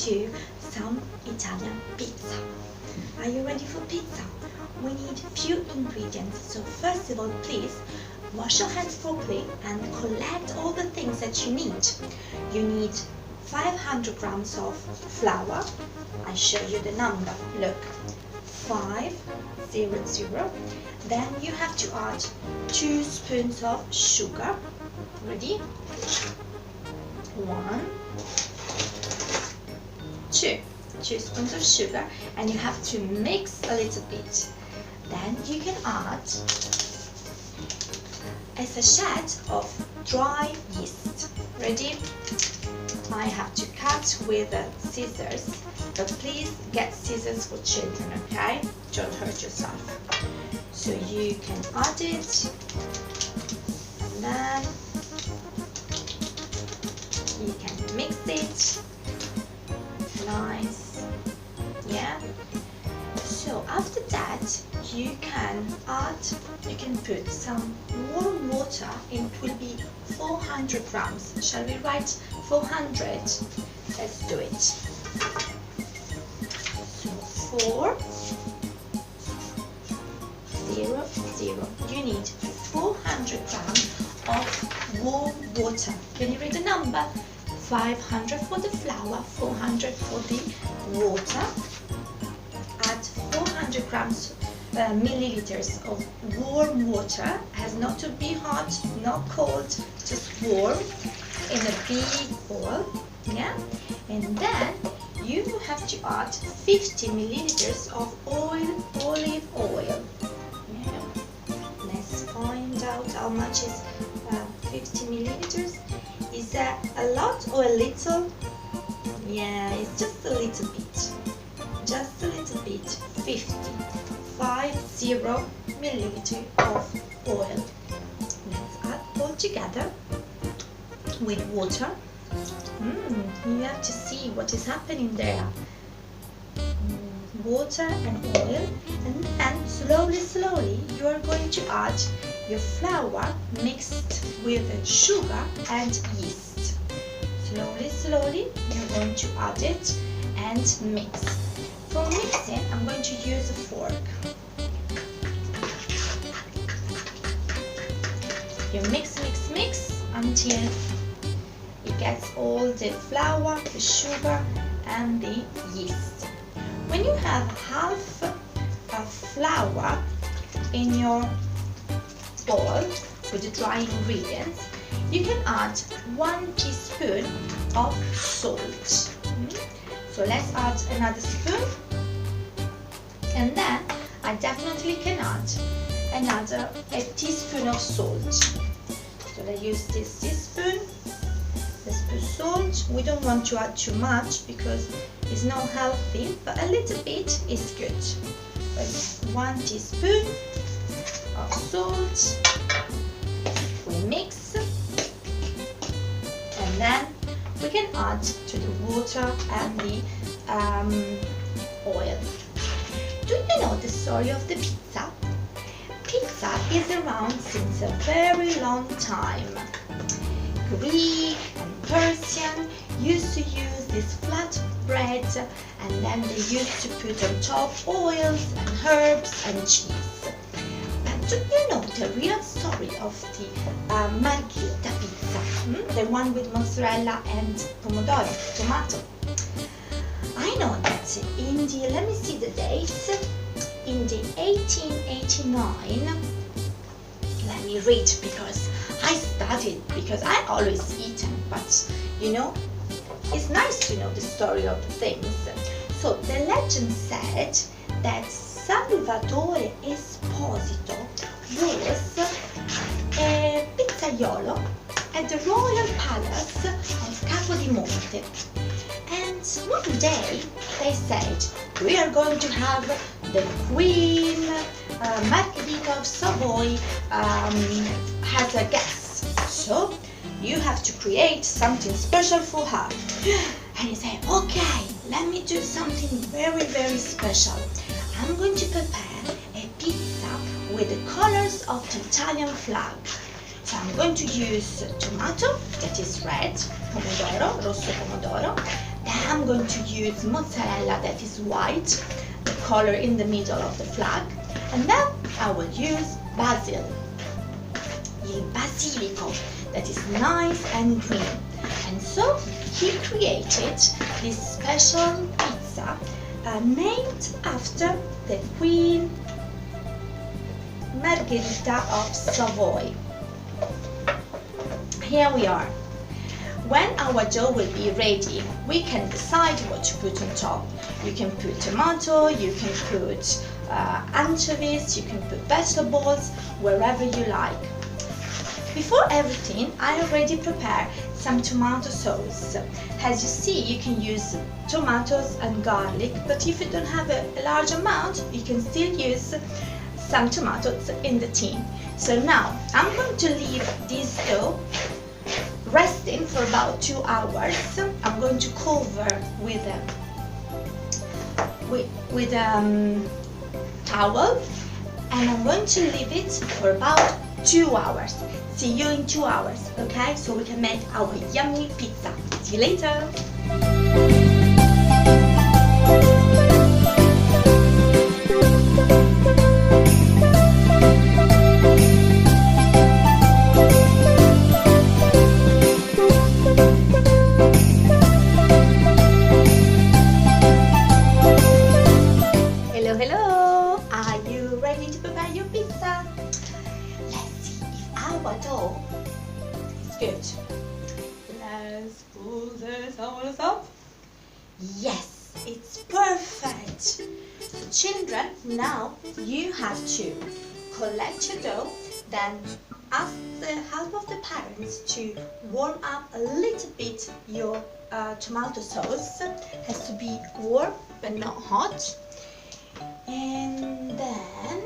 do some Italian pizza. Are you ready for pizza? We need few ingredients, so first of all, please wash your hands properly and collect all the things that you need. You need 500 grams of flour. I show you the number. Look, 500. Then you have to add 2 spoons of sugar. Ready? 1, 2 spoons of sugar, and you have to mix a little bit. Then you can add a sachet of dry yeast. Ready? I have to cut with scissors, but please get scissors for children, okay? Don't hurt yourself. So you can add it, and then you can mix it. Nice. Yeah. So after that, you can put some warm water. It will be 400 grams. Shall we write 400? Let's do it. So 400. You need 400 grams of warm water. Can you read the number? 500 for the flour, 400 for the water. Add 400 grams milliliters of warm water. Has not to be hot, not cold, just warm, in a big bowl. Yeah, and then you have to add 50 milliliters of olive oil. Yeah. Let's find out how much is 50 milliliters. Is that a lot or a little? Yeah, it's just a little bit. Just a little bit. 50 milliliters of oil. Let's add all together with water. You have to see what is happening there. Water and oil, and then slowly you are going to add your flour mixed with sugar and yeast. Slowly you're going to add it and mix. For mixing, I'm going to use a fork. You mix until it gets all the flour, the sugar and the yeast. When you have half of flour in your bowl with the dry ingredients, you can add 1 teaspoon of salt. So let's add another spoon, and then I definitely can add a teaspoon of salt. So I use this teaspoon. Let's put salt. We don't want to add too much because it's not healthy, but a little bit is good. 1 teaspoon of salt. We mix, and then we can add to the water and the oil. Do you know the story of the pizza? Pizza is around since a very long time. Greek and Persian used to use this flat bread, and then they used to put on top oils and herbs and cheese. But do you know the real story of the margherita pizza? The one with mozzarella and pomodoro, tomato. I know that in the, let me see the dates, in the 1889, let me read because I studied, because I always eat them, but you know, it's nice to know the story of things. So the legend said that Salvatore Esposito was a pizzaiolo at the royal palace of Capodimonte. And one day they said, we are going to have the Queen Margherita of Savoy has a guest. So you have to create something special for her. And he said, okay, let me do something very, very special. I'm going to prepare a pizza with the colors of the Italian flag. So I'm going to use tomato, that is red, pomodoro, rosso pomodoro, Then I'm going to use mozzarella that is white, the color in the middle of the flag, and then I will use basil, il basilico, that is nice and green. And so he created this special pizza named after the Queen Margherita of Savoy. Here we are. When our dough will be ready, we can decide what to put on top. You can put tomato, you can put anchovies, you can put vegetables, wherever you like. Before everything, I already prepared some tomato sauce. As you see, you can use tomatoes and garlic, but if you don't have a large amount, you can still use some tomatoes in the tin. So now, I'm going to leave this dough resting for about 2 hours. I'm going to cover with a towel, and I'm going to leave it for about 2 hours. See you in 2 hours, okay? So we can make our yummy pizza. See you later! Hello, hello! Are you ready to prepare your pizza? Let's see if our dough is good. Let's pull the towels up. Yes, it's perfect. So children, now you have to collect your dough, then ask the help of the parents to warm up a little bit your tomato sauce. It has to be warm but not hot. And then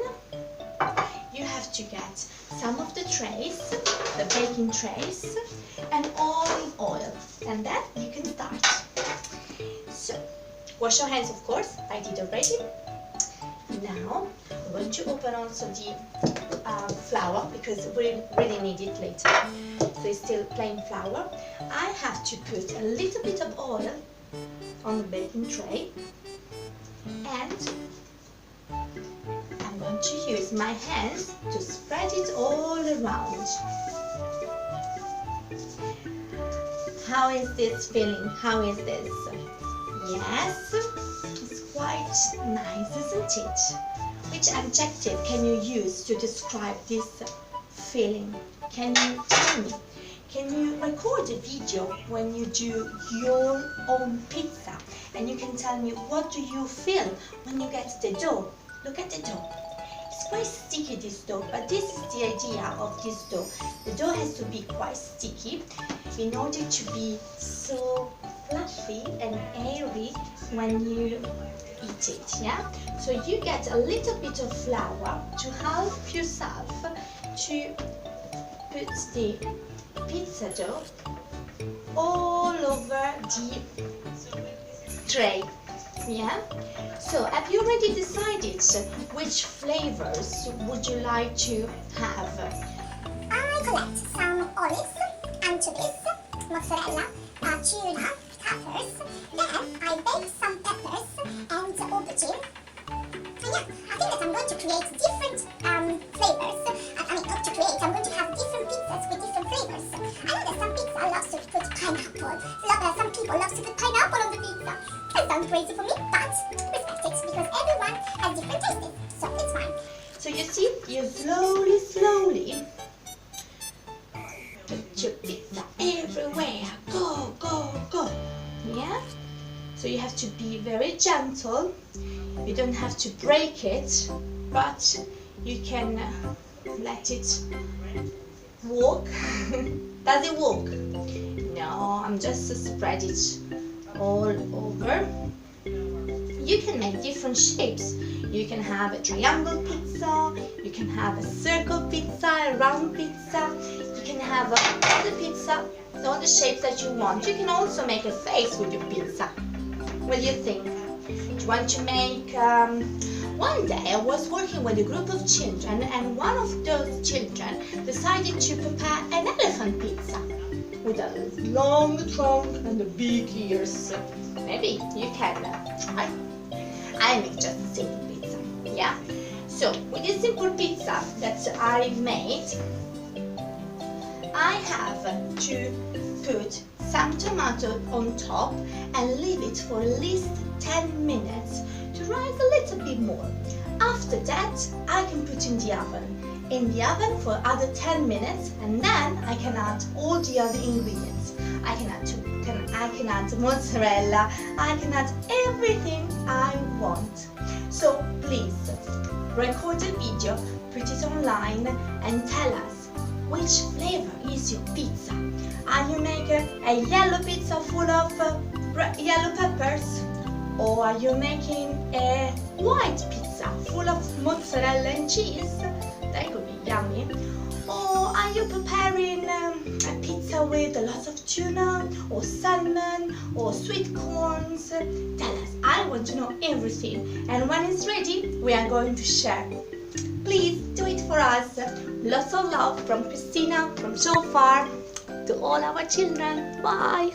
you have to get some of the trays, the baking trays, and olive oil, and then you can start. So, wash your hands, of course, I did already. Now, I'm going to open also the flour, because we really need it later. So it's still plain flour. I have to put a little bit of oil on the baking tray, and I'm going to use my hands to spread it all around. How is this feeling? How is this? Yes, it's quite nice, isn't it? Which adjective can you use to describe this feeling? Can you tell me? Can you record a video when you do your own pizza? And you can tell me, what do you feel when you get the dough? Look at the dough. It's quite sticky, this dough, but this is the idea of this dough. The dough has to be quite sticky in order to be so fluffy and airy when you eat it, yeah? So you get a little bit of flour to help yourself to put the pizza dough all over the tray, yeah? So have you already decided which flavors would you like to have? I collect some olives, anchovies, mozzarella, tuna, peppers. Then I bake some peppers and aubergine. And yeah, I think that I'm going to create different flavors. Not to create, I'm going to have different pizzas with different flavors. I know that some pizza loves to put pineapple. Some people love to put pineapple on the pizza. That sounds crazy for me, but respect it, because everyone has different tastes, so it's fine. So you see, you slowly put your pizza everywhere. Go, go, go. Yeah? So you have to be very gentle. You don't have to break it, but you can let it walk. Does it walk? No, I'm just spread it all over. You can make different shapes. You can have a triangle pizza, you can have a circle pizza, a round pizza, you can have all the pizza, all the shapes that you want. You can also make a face with your pizza. What do you think? Do you want to make... One day I was working with a group of children, and one of those children decided to prepare an elephant pizza. with a long trunk and big ears. Maybe you can try. I make just a simple pizza, yeah? So, with this simple pizza that I made, I have to put some tomato on top and leave it for at least 10 minutes to rise a little bit more. After that, I can put in the oven for other 10 minutes, and then I can add all the other ingredients. I can add mozzarella, I can add everything I want. So please, record a video, put it online and tell us which flavor is your pizza. Are you making a yellow pizza full of yellow peppers? Or are you making a white pizza full of mozzarella and cheese? That could be yummy. Or are you preparing a pizza with a lot of tuna or salmon or sweet corns? Tell us, I want to know everything. And when it's ready, we are going to share. Please do it for us. Lots of love from Cristina, from So Far, to all our children. Bye!